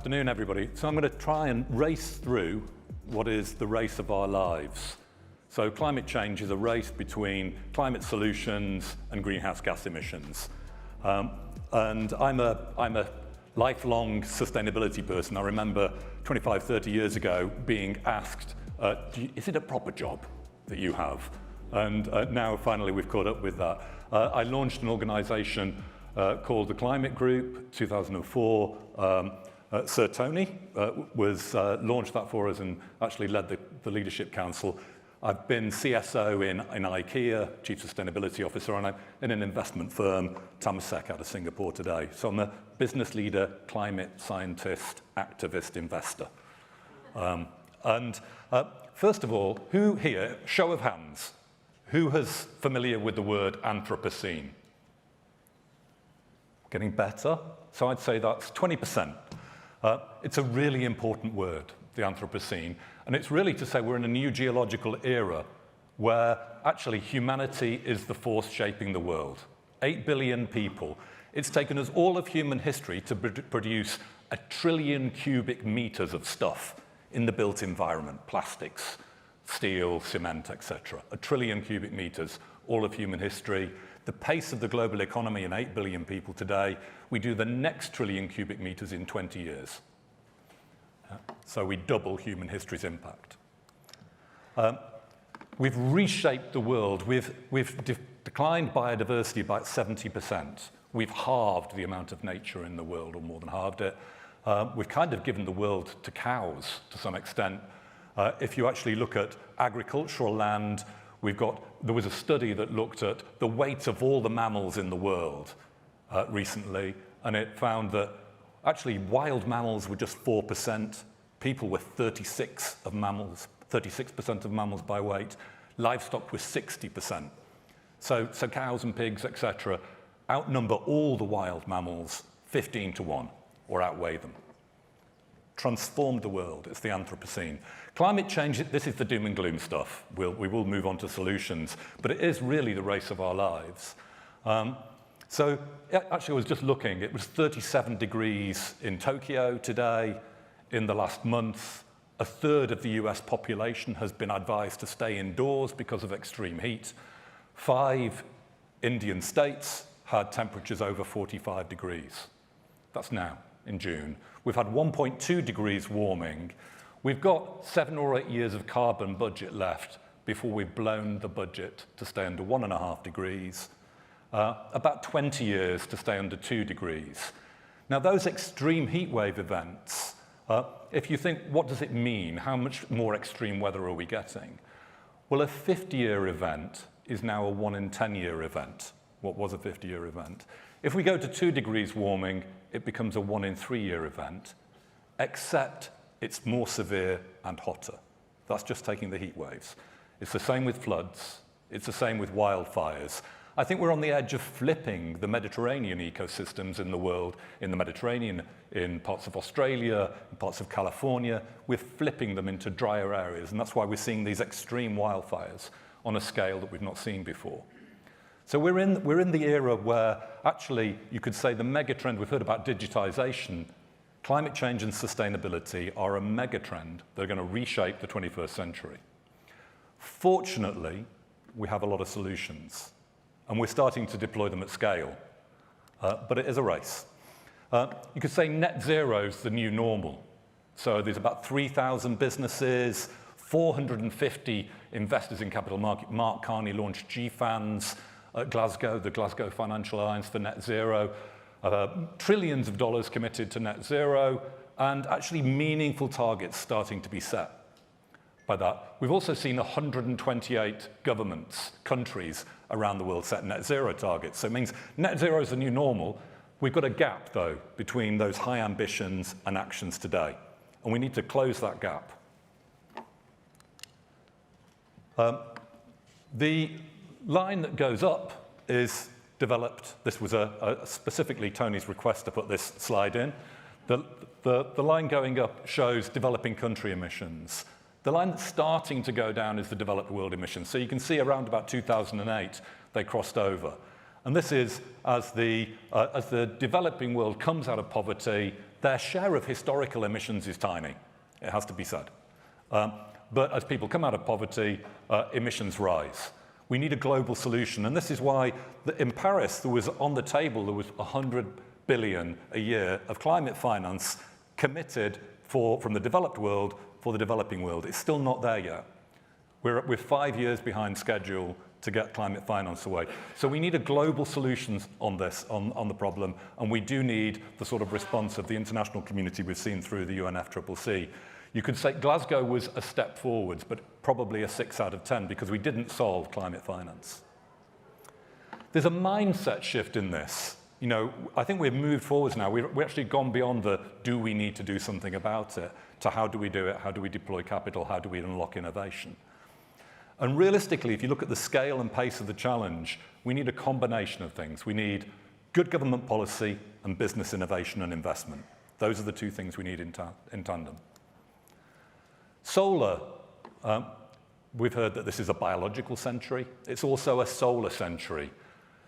afternoon, everybody. So I'm going to try and race through what is the race of our lives. So climate change is a race between climate solutions and greenhouse gas emissions. And I'm a lifelong sustainability person. I remember 25, 30 years ago being asked, is it a proper job that you have? And now finally we've caught up with that. I launched an organization called the Climate Group, 2004. Sir Tony launched that for us and actually led the Leadership Council. I've been CSO in Ikea, Chief Sustainability Officer, and I'm in an investment firm, Temasek, out of Singapore today. So I'm a business leader, climate scientist, activist, investor. First of all, who here, show of hands, who is familiar with the word Anthropocene? Getting better? So I'd say that's 20%. It's a really important word, the Anthropocene, and it's really to say we're in a new geological era where actually humanity is the force shaping the world. 8 billion people. It's taken us all of human history to produce 1 trillion cubic meters of stuff in the built environment, plastics, steel, cement, etc. 1 trillion cubic meters, all of human history. The pace of the global economy in 8 billion people today, we do the next 1 trillion cubic meters in 20 years. So we double human history's impact. We've reshaped the world. We've declined biodiversity by 70%. We've halved the amount of nature in the world, or more than halved it. We've kind of given the world to cows to some extent. If you actually look at agricultural land, there was a study that looked at the weight of all the mammals in the world recently, and it found that actually wild mammals were just 4%, people were 36% of mammals by weight, livestock was 60%. So cows and pigs, etc., outnumber all the wild mammals 15 to 1, or outweigh them. Transformed the world, it's the Anthropocene. Climate change, this is the doom and gloom stuff. We will move on to solutions, but it is really the race of our lives. So actually I was just looking, it was 37 degrees in Tokyo today. In the last month, 1/3 of the US population has been advised to stay indoors because of extreme heat. 5 Indian states had temperatures over 45 degrees. That's now, in June. We've had 1.2 degrees warming. We've got 7 or 8 years of carbon budget left before we've blown the budget to stay under 1.5 degrees. About 20 years to stay under 2 degrees. Now, those extreme heat wave events, if you think, what does it mean? How much more extreme weather are we getting? Well, a 50-year event is now a 1 in 10-year event. What was a 50-year event? If we go to 2 degrees warming, it becomes a 1 in 3-year event, except it's more severe and hotter. That's just taking the heat waves. It's the same with floods. It's the same with wildfires. I think we're on the edge of flipping the Mediterranean ecosystems in the world, in the Mediterranean, in parts of Australia, in parts of California. We're flipping them into drier areas, and that's why we're seeing these extreme wildfires on a scale that we've not seen before. So we're in the era where actually you could say the megatrend, we've heard about digitization, climate change and sustainability are a megatrend. They're going to reshape the 21st century. Fortunately, we have a lot of solutions, and we're starting to deploy them at scale, but it is a race. You could say net zero is the new normal. So there's about 3,000 businesses, 450 investors in capital market. Mark Carney launched GFANZ at Glasgow, the Glasgow Financial Alliance for Net Zero. Trillions of dollars committed to net zero, and actually meaningful targets starting to be set by that. We've also seen 128 governments, countries around the world set net zero targets. So it means net zero is the new normal. We've got a gap, though, between those high ambitions and actions today, and we need to close that gap. The line that goes up is developed. This was specifically Tony's request to put this slide in. The line going up shows developing country emissions. The line that's starting to go down is the developed world emissions. So you can see around about 2008, they crossed over. And this is as the developing world comes out of poverty, Their share of historical emissions is tiny, it has to be said. But as people come out of poverty, emissions rise. We need a global solution, and this is why in Paris there was on the table, there was 100 billion a year of climate finance committed from the developed world for the developing world. It's still not there yet. We're 5 years behind schedule to get climate finance away. So we need a global solution on this, on the problem, and we do need the sort of response of the international community we've seen through the UNFCCC. You could say Glasgow was a step forwards, but probably a 6 out of 10 because we didn't solve climate finance. There's a mindset shift in this. You know, I think we've moved forwards now. We've actually gone beyond the do we need to do something about it to how do we do it, how do we deploy capital, how do we unlock innovation. And realistically, if you look at the scale and pace of the challenge, we need a combination of things. We need good government policy and business innovation and investment. Those are the two things we need in tandem. Solar, we've heard that this is a biological century. It's also a solar century.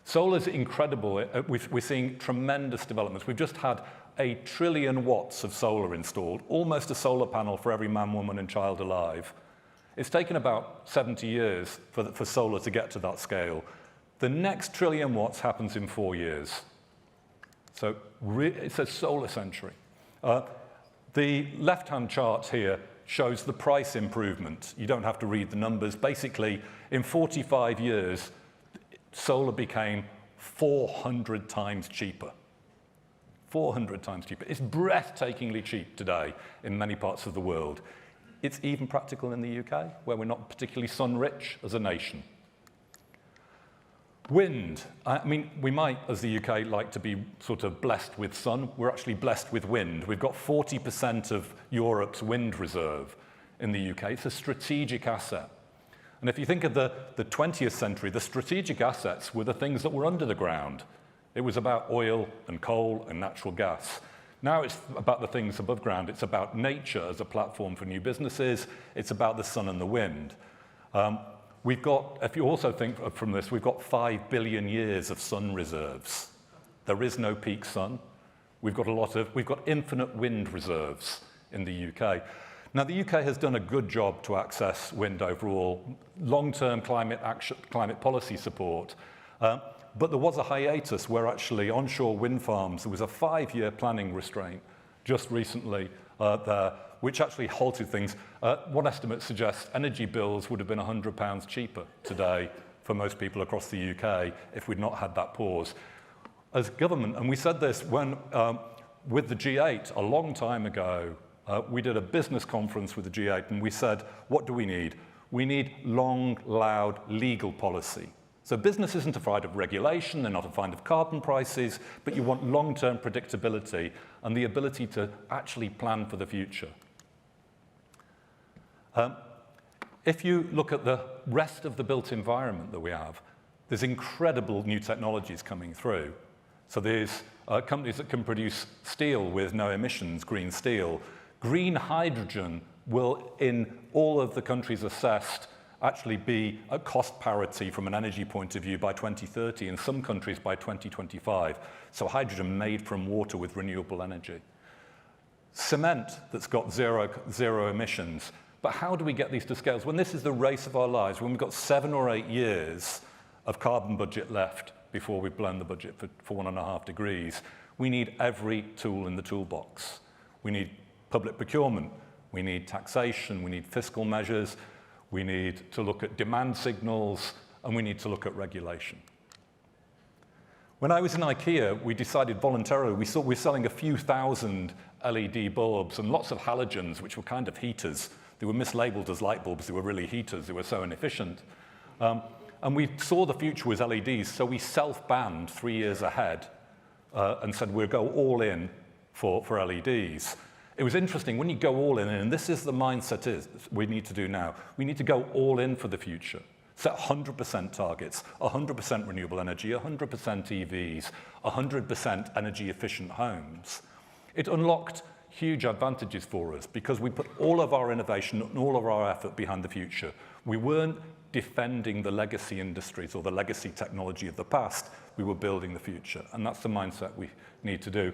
Solar's incredible. We're seeing tremendous developments. We've just had 1 trillion watts of solar installed, almost a solar panel for every man, woman, and child alive. It's taken about 70 years for solar to get to that scale. The next 1 trillion watts happens in 4 years. So it's a solar century. The left-hand chart here shows the price improvement. You don't have to read the numbers. Basically, in 45 years, solar became 400 times cheaper. 400 times cheaper. It's breathtakingly cheap today in many parts of the world. It's even practical in the UK, where we're not particularly sun-rich as a nation. Wind. I mean, we might, as the UK, like to be sort of blessed with sun. We're actually blessed with wind. We've got 40% of Europe's wind reserve in the UK. It's a strategic asset. And if you think of the 20th century, the strategic assets were the things that were under the ground. It was about oil and coal and natural gas. Now it's about the things above ground. It's about nature as a platform for new businesses. It's about the sun and the wind. We've got, if you also think from this, we've got 5 billion years of sun reserves. There is no peak sun. We've got infinite wind reserves in the UK. Now, the UK has done a good job to access wind overall, long-term climate policy support. But there was a hiatus where actually onshore wind farms, there was a 5-year planning restraint just recently there, which actually halted things. One estimate suggests energy bills would have been £100 cheaper today for most people across the UK if we'd not had that pause. As government, and we said this when, with the G8 a long time ago, we did a business conference with the G8 and we said, what do we need? We need long, loud, legal policy. So business isn't afraid of regulation, they're not afraid of carbon prices, but you want long-term predictability and the ability to actually plan for the future. If you look at the rest of the built environment that we have, there's incredible new technologies coming through. So there's companies that can produce steel with no emissions, green steel. Green hydrogen will, in all of the countries assessed, actually be at cost parity from an energy point of view by 2030, in some countries by 2025. So hydrogen made from water with renewable energy. Cement that's got zero emissions. But how do we get these to scales? When this is the race of our lives, when we've got 7 or 8 years of carbon budget left before we've blown the budget for 1.5 degrees, we need every tool in the toolbox. We need public procurement, we need taxation, we need fiscal measures, we need to look at demand signals, and we need to look at regulation. When I was in Ikea, we decided voluntarily, we're selling a few thousand LED bulbs and lots of halogens, which were kind of heaters. They were mislabeled as light bulbs, they were really heaters, they were so inefficient. And we saw the future was LEDs, so we self-banned 3 years ahead and said we'll go all in for LEDs. It was interesting, when you go all in, and this is the mindset we need to do now, we need to go all in for the future. Set 100% targets, 100% renewable energy, 100% EVs, 100% energy efficient homes. It unlocked huge advantages for us because we put all of our innovation and all of our effort behind the future. We weren't defending the legacy industries or the legacy technology of the past, we were building the future, and that's the mindset we need to do.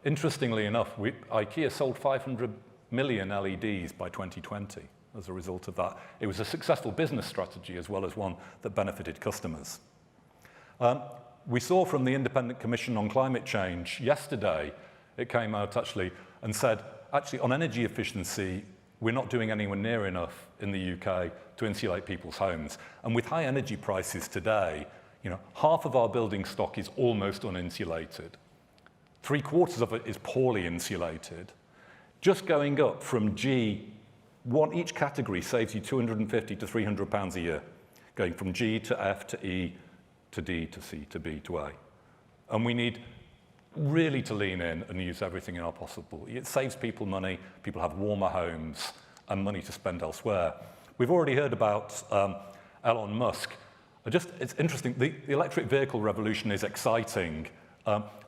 interestingly enough, Ikea sold 500 million LEDs by 2020 as a result of that. It was a successful business strategy as well as one that benefited customers. We saw from the Independent Commission on Climate Change yesterday, it came out actually and said, actually on energy efficiency, we're not doing anywhere near enough in the UK to insulate people's homes. And with high energy prices today, half of our building stock is almost uninsulated. 3/4 of it is poorly insulated. Just going up from G, each category saves you £250 to £300 a year, going from G to F to E to D to C to B to A. And we need really to lean in and use everything in our possible. It saves people money, people have warmer homes and money to spend elsewhere. We've already heard about Elon Musk. It's interesting, the electric vehicle revolution is exciting.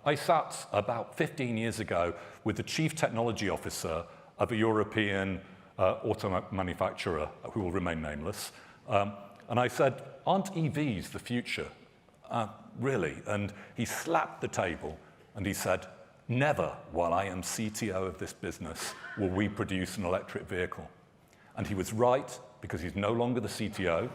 I sat about 15 years ago with the chief technology officer of a European auto manufacturer who will remain nameless. And I said, aren't EVs the future? Really? And he slapped the table and he said, never while I am CTO of this business will we produce an electric vehicle. And he was right, because he's no longer the CTO.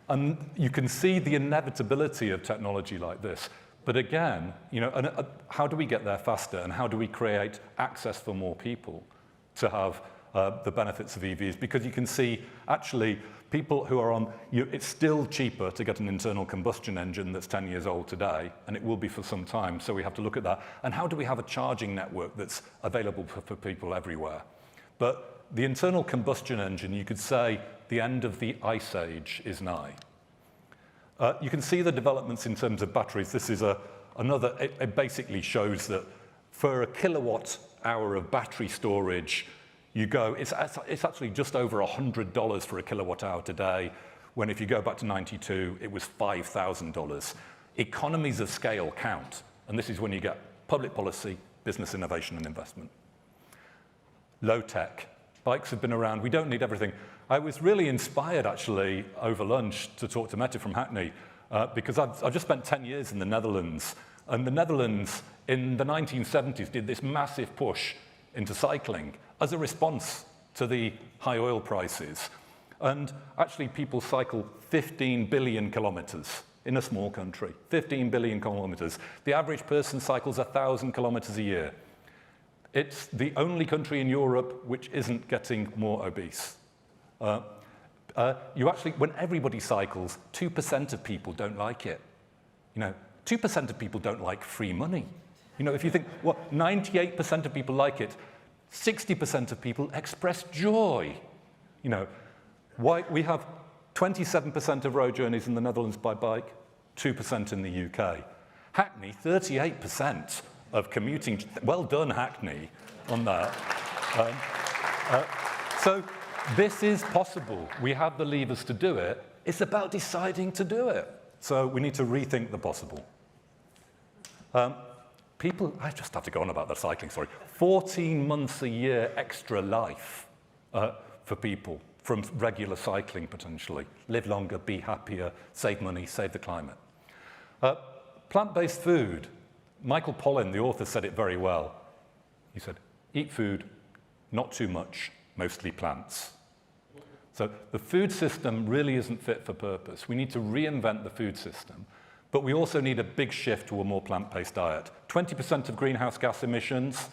And you can see the inevitability of technology like this. But again, how do we get there faster, and how do we create access for more people to have the benefits of EVs? Because you can see, actually, people who are on, it's still cheaper to get an internal combustion engine that's 10 years old today, and it will be for some time, so we have to look at that. And how do we have a charging network that's available for people everywhere? But the internal combustion engine, you could say, the end of the ice age is nigh. You can see the developments in terms of batteries. This is it basically shows that for a kilowatt hour of battery storage, it's actually just over $100 for a kilowatt hour today, when if you go back to 92, it was $5,000. Economies of scale count, and this is when you get public policy, business innovation and investment. Low tech. Bikes have been around. We don't need everything. I was really inspired, actually, over lunch to talk to Mette from Hackney, because I've just spent 10 years in the Netherlands. And the Netherlands, in the 1970s, did this massive push into cycling as a response to the high oil prices. And actually, people cycle 15 billion kilometers in a small country, 15 billion kilometers. The average person cycles 1,000 kilometers a year. It's the only country in Europe which isn't getting more obese. When everybody cycles, 2% of people don't like it. 2% of people don't like free money. If you think, 98% of people like it, 60% of people express joy. Why we have 27% of road journeys in the Netherlands by bike, 2% in the UK. Hackney, 38% of commuting. Well done, Hackney, on that. So this is possible. We have the levers to do it. It's about deciding to do it. So we need to rethink the possible. I just have to go on about the cycling, sorry. 14 months a year extra life for people from regular cycling, potentially. Live longer, be happier, save money, save the climate. Plant-based food. Michael Pollan, the author, said it very well. He said, eat food, not too much, mostly plants. So the food system really isn't fit for purpose. We need to reinvent the food system, but we also need a big shift to a more plant-based diet. 20% of greenhouse gas emissions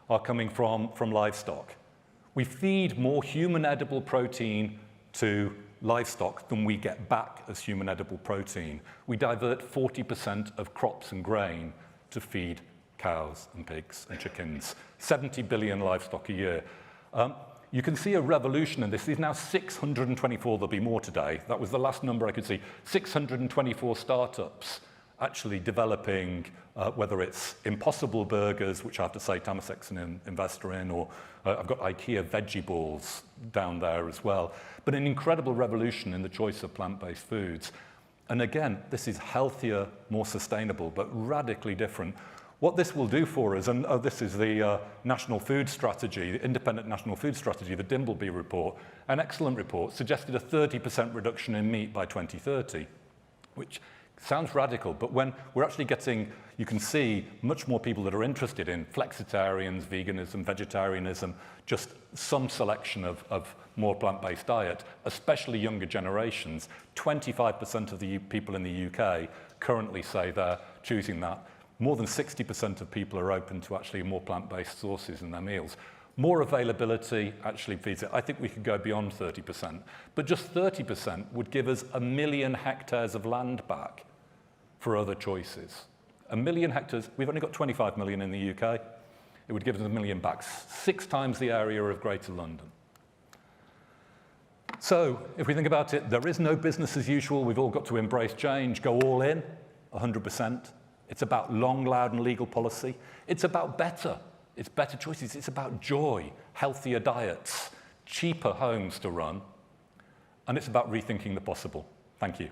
are coming from livestock. We feed more human edible protein to livestock than we get back as human edible protein. We divert 40% of crops and grain to feed cows and pigs and chickens. 70 billion livestock a year. You can see a revolution in this. There's now 624, there'll be more today. That was the last number I could see. 624 startups actually developing, whether it's Impossible Burgers, which I have to say Tamasek's an investor in, or I've got Ikea veggie balls down there as well. But an incredible revolution in the choice of plant-based foods. And again, this is healthier, more sustainable, but radically different. What this will do for us, and this is the National Food Strategy, the Independent National Food Strategy, the Dimbleby report, an excellent report, suggested a 30% reduction in meat by 2030, which Sounds radical, but when we're actually getting, you can see much more people that are interested in flexitarians, veganism, vegetarianism, just some selection of more plant-based diet, especially younger generations. 25% of the people in the UK currently say they're choosing that. More than 60% of people are open to actually more plant-based sources in their meals. More availability actually feeds it. I think we could go beyond 30%, but just 30% would give us 1 million hectares of land back for other choices. 1 million hectares, we've only got 25 million in the UK. It would give us 1 million back, 6 times the area of Greater London. So if we think about it, there is no business as usual. We've all got to embrace change, go all in, 100%. It's about long, loud, and legal policy. It's about better. It's better choices. It's about joy, healthier diets, cheaper homes to run, and it's about rethinking the possible. Thank you.